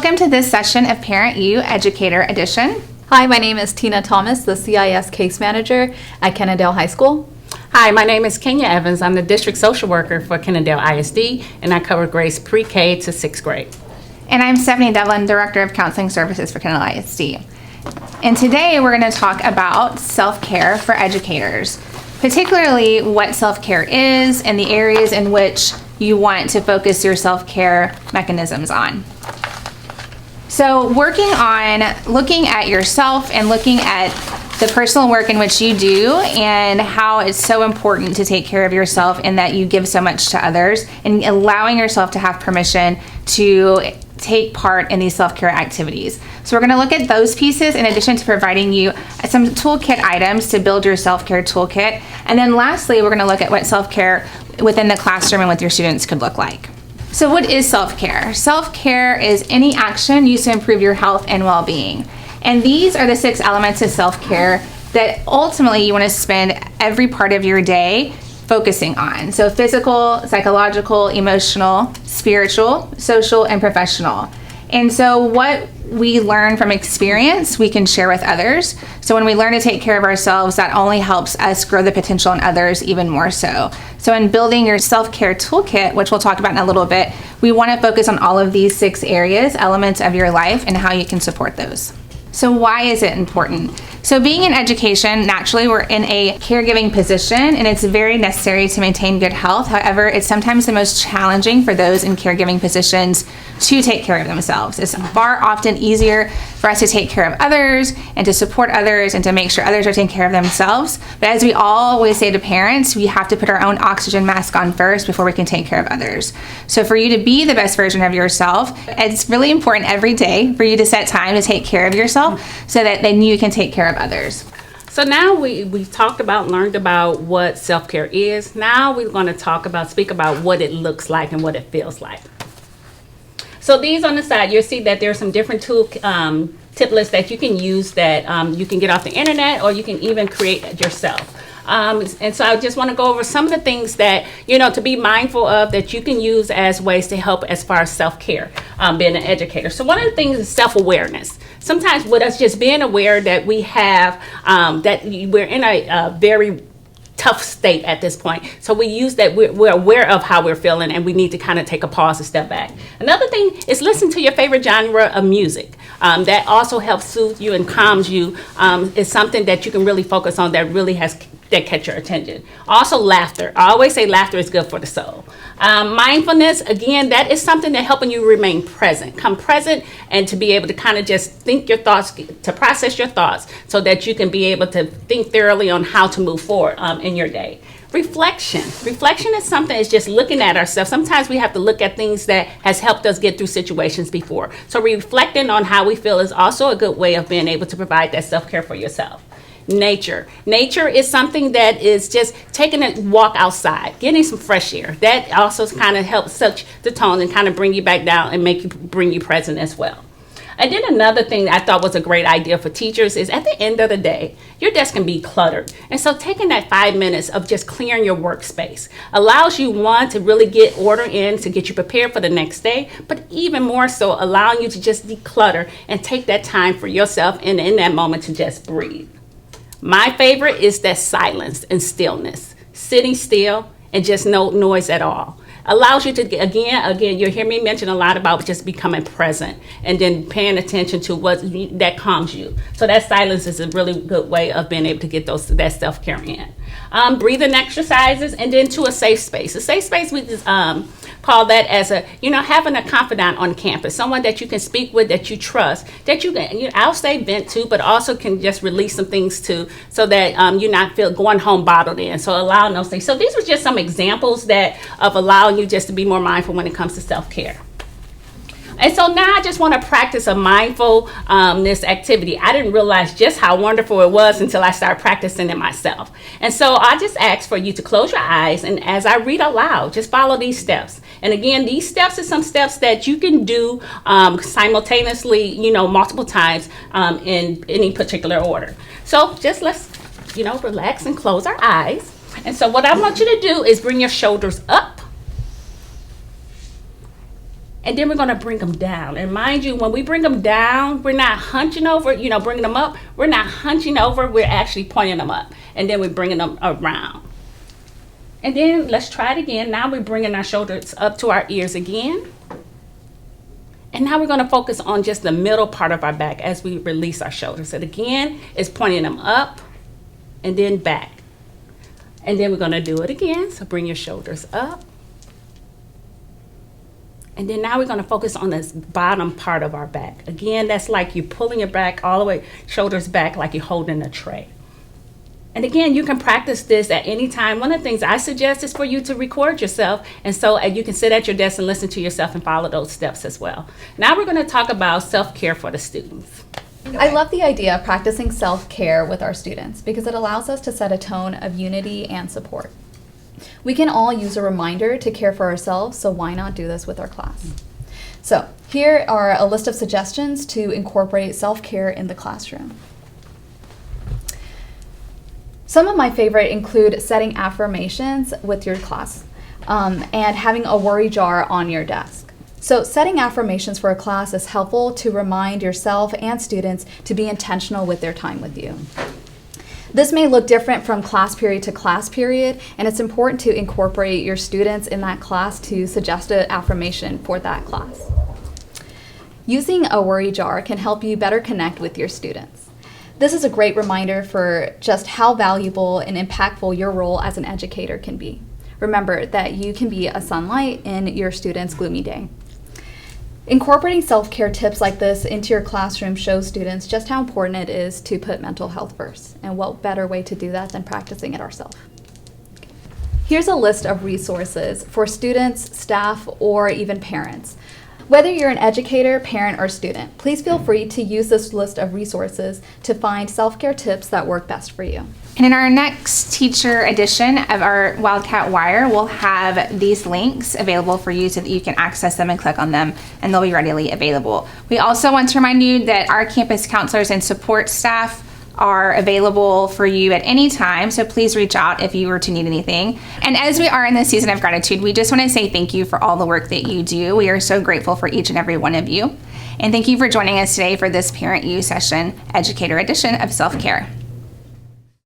Welcome to this session of Parent U Educator Edition. Hi, my name is Tina Thomas, the CIS Case Manager at Kennedale High School. Hi, my name is Kenya Evans. I'm the District Social Worker for Kennedale ISD, and I cover grades pre-K to 6th grade. And I'm Stephanie Devlin, Director of Counseling Services for Kennedale ISD. And today we're going to talk about self-care for educators, particularly what self-care is and the areas in which you want to focus your self-care mechanisms on. So working on looking at yourself and looking at the personal work in which you do and how it's so important to take care of yourself and that you give so much to others and allowing yourself to have permission to take part in these self-care activities. So we're going to look at those pieces in addition to providing you some toolkit items to build your self-care toolkit. And then lastly, we're going to look at what self-care within the classroom and with your students could look like. So what is self-care? Self-care is any action used to improve your health and well-being. And these are the 6 elements of self-care that ultimately you want to spend every part of your day focusing on. So physical, psychological, emotional, spiritual, social, and professional. And so what we learn from experience, we can share with others. So when we learn to take care of ourselves, that only helps us grow the potential in others even more so. So in building your self-care toolkit, which we'll talk about in a little bit, we want to focus on all of these 6 areas, elements of your life, and how you can support those. So why is it important? So being in education, naturally we're in a caregiving position and it's very necessary to maintain good health. However, it's sometimes the most challenging for those in caregiving positions to take care of themselves. It's far often easier for us to take care of others and to support others and to make sure others are taking care of themselves. But as we always say to parents, we have to put our own oxygen mask on first before we can take care of others. So for you to be the best version of yourself, it's really important every day for you to set time to take care of yourself so that then you can take care of others. So now we've talked about, learned about what self-care is. Now we're going to speak about what it looks like and what it feels like. So these on the side, you'll see that there are some different tool tip lists that you can use that you can get off the internet or you can even create yourself. And so I just want to go over some of the things that, to be mindful of that you can use as ways to help as far as self-care, being an educator. So one of the things is self-awareness. Sometimes with us just being aware that we have, that we're in a very tough state at this point. So we use that, we're aware of how we're feeling and we need to kind of take a pause and step back. Another thing is listen to your favorite genre of music. That also helps soothe you and calms you. It's something that you can really focus on that really that catch your attention. Also laughter. I always say laughter is good for the soul. Mindfulness, again, that is something that helping you remain present. Come present and to be able to kind of just think your thoughts, to process your thoughts so that you can be able to think thoroughly on how to move forward in your day. Reflection. Reflection is something that's just looking at ourselves. Sometimes we have to look at things that has helped us get through situations before. So reflecting on how we feel is also a good way of being able to provide that self-care for yourself. Nature. Nature is something that is just taking a walk outside, getting some fresh air. That also kind of helps set the tone and kind of bring you back down and bring you present as well. And then another thing that I thought was a great idea for teachers is at the end of the day, your desk can be cluttered. And so taking that 5 minutes of just clearing your workspace allows you, one, to really get order in to get you prepared for the next day, but even more so allowing you to just declutter and take that time for yourself and in that moment to just breathe. My favorite is that silence and stillness, sitting still and just no noise at all. Allows you to, again, you'll hear me mention a lot about just becoming present and then paying attention to what that calms you. So that silence is a really good way of being able to get that self-care in. Breathing exercises and then to a safe space. A safe space, we just call that as having a confidant on campus, someone that you can speak with, that you trust, that you can, I'll say vent to, but also can just release some things to, so that you're not going home bottled in. So allowing those things. So these were just some examples of allowing you just to be more mindful when it comes to self-care. And so now I just want to practice a mindfulness activity. I didn't realize just how wonderful it was until I started practicing it myself. And so I just ask for you to close your eyes, and as I read aloud, just follow these steps. And again, these steps are some steps that you can do simultaneously, multiple times in any particular order. So just let's, relax and close our eyes. And so what I want you to do is bring your shoulders up And then we're going to bring them down. And mind you, when we bring them down, we're not hunching over, bringing them up. We're not hunching over. We're actually pointing them up. And then we're bringing them around. And then let's try it again. Now we're bringing our shoulders up to our ears again. And now we're going to focus on just the middle part of our back as we release our shoulders. And again, it's pointing them up and then back. And then we're going to do it again. So bring your shoulders up. And then now we're going to focus on this bottom part of our back. Again, that's like you pulling your back all the way, shoulders back, like you're holding a tray. And again, you can practice this at any time. One of the things I suggest is for you to record yourself. And so you can sit at your desk and listen to yourself and follow those steps as well. Now we're going to talk about self-care for the students. I love the idea of practicing self-care with our students because it allows us to set a tone of unity and support. We can all use a reminder to care for ourselves, so why not do this with our class? So here are a list of suggestions to incorporate self-care in the classroom. Some of my favorite include setting affirmations with your class and having a worry jar on your desk. So setting affirmations for a class is helpful to remind yourself and students to be intentional with their time with you. This may look different from class period to class period, and it's important to incorporate your students in that class to suggest an affirmation for that class. Using a worry jar can help you better connect with your students. This is a great reminder for just how valuable and impactful your role as an educator can be. Remember that you can be a sunlight in your students' gloomy day. Incorporating self-care tips like this into your classroom shows students just how important it is to put mental health first, and what better way to do that than practicing it ourselves. Here's a list of resources for students, staff, or even parents. Whether you're an educator, parent, or student, please feel free to use this list of resources to find self-care tips that work best for you. And in our next teacher edition of our Wildcat Wire, we'll have these links available for you so that you can access them and click on them, and they'll be readily available. We also want to remind you that our campus counselors and support staff are available for you at any time, so please reach out if you were to need anything. And as we are in the season of gratitude, we just want to say thank you for all the work that you do. We are so grateful for each and every one of you. And thank you for joining us today for this Parent U Session Educator edition of Self-Care.